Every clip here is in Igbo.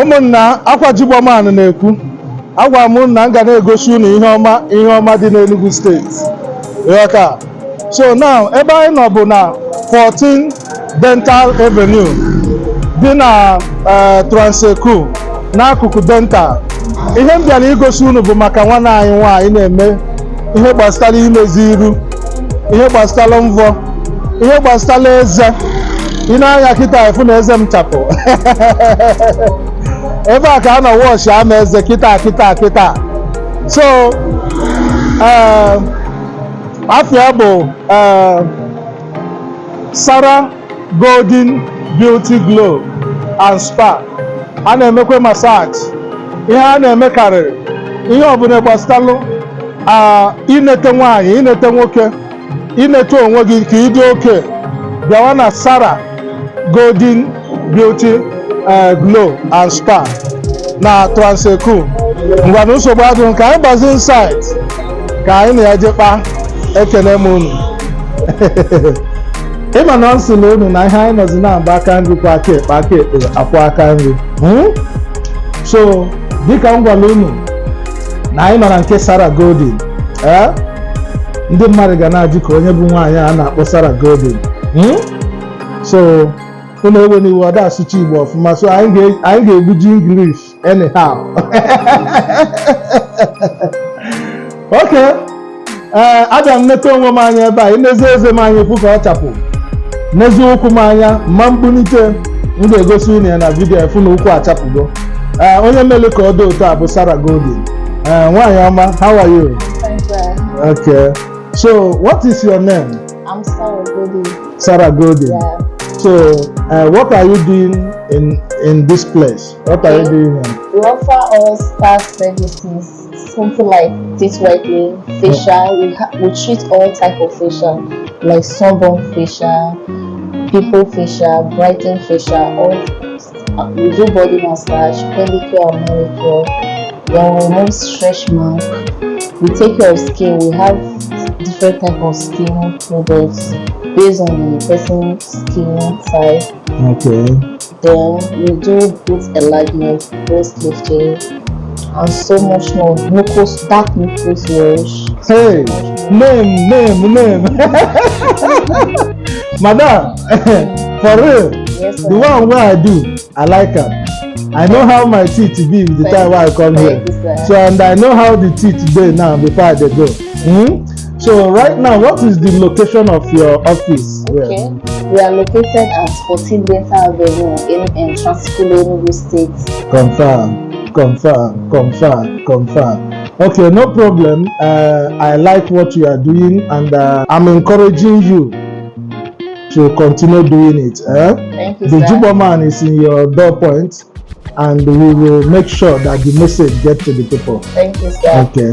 ụmụnna akwa Jigboman na-ekwu agwa m na m ga na-egosi unu ihe ọma dị n'Enugu steeti ịghọta. So now ebe anyị nọ bụ na 14 Dental Avenue dị na Ekulu n'akụkụ dental. Ihe m bịara igosi unu bụ maka nwanne anyị nwaanyị na-eme ihe gbasara imezi iru, ihe gbasara mvọ, ihe gbasara eze. Ị na-anya kịta efu na eze m chapụ ebe a ka a nọ wọchị ama eze kịta. So afia bụ Sara Golden Beauty Glow and Spa. A na-emekwa massage. Ihe a na-eme karịrị ihe ọbụla gbasalụ inete nwaanyị, inete nwoke, inete onwe gị ka ị dị oke, bịawa na Sara Golden Beauty Glow and Spa na Ekulu. Ngwa na nsogbu adịghị ka anyị gbazi inside ka anyị na-ejekpa. Ekele m unu ịma na nsị na unu na ihe anyị nọzi na-aba aka nri kwa aka ekpe akwa aka nri. So dịka m gwara unu na anyị nọ na nke Sara Golden, ndị mmadụ ga na-ajụ ka onye bụ nwaanyị a na-akpọ Sara Golden. So unu ewe n'iwu ọda asụcha Igbo ọfụma, so anyị ga-ebuji English anyhow. Okay, abịa m nete onwe m anya ebe a, inezi eze m anya efu ka ọ chapụ, nezi ụkwụ m anya mma mkpunite. M ga-egosi unu ya na vidiyo efu na ụkwụ achapụgo. Onye mere ka ọ dị otu a bụ Sara Golden. Nwaanyị ọma, how are you? Okay, so what is your name? I'm Sara Golden. Sara Golden. Yeah. So what are you doing in this place? What are you doing here? We offer all spa services, something like teeth whitening, facial. We treat all type of facial, like sunburn facial, pimple facial, brightening facial. We do body massage, pedicure and manicure. Then we remove stretch mark. We take care of skin. We have different type of skin products based on the person's skin type. Okay. Then we do booth enlargement, breast lifting, and so much more. Dark mucus wash. Hey, name. Madam, for real. Yes, sir. The one where I do, I like her. I know how my teeth be the time where I come here. So and I know how the teeth dey now before I dey go. So right now, what is the location of your office? Okay, we are located at 14 Dental Avenue in Ekulu, Enugu State. Confirm. Okay, no problem. I like what you are doing, and I'm encouraging you to continue doing it. Thank you, the sir. Jigboman is in your door point, and we will make sure that the message gets to the people. Thank you, sir. Okay.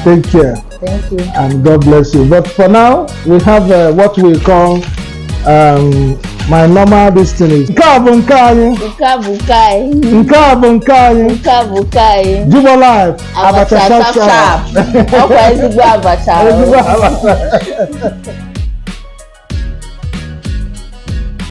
Take care. Thank you. And God bless you. But for now, we have what we call my normal destiny. Jigbo Life. Abacha sharp.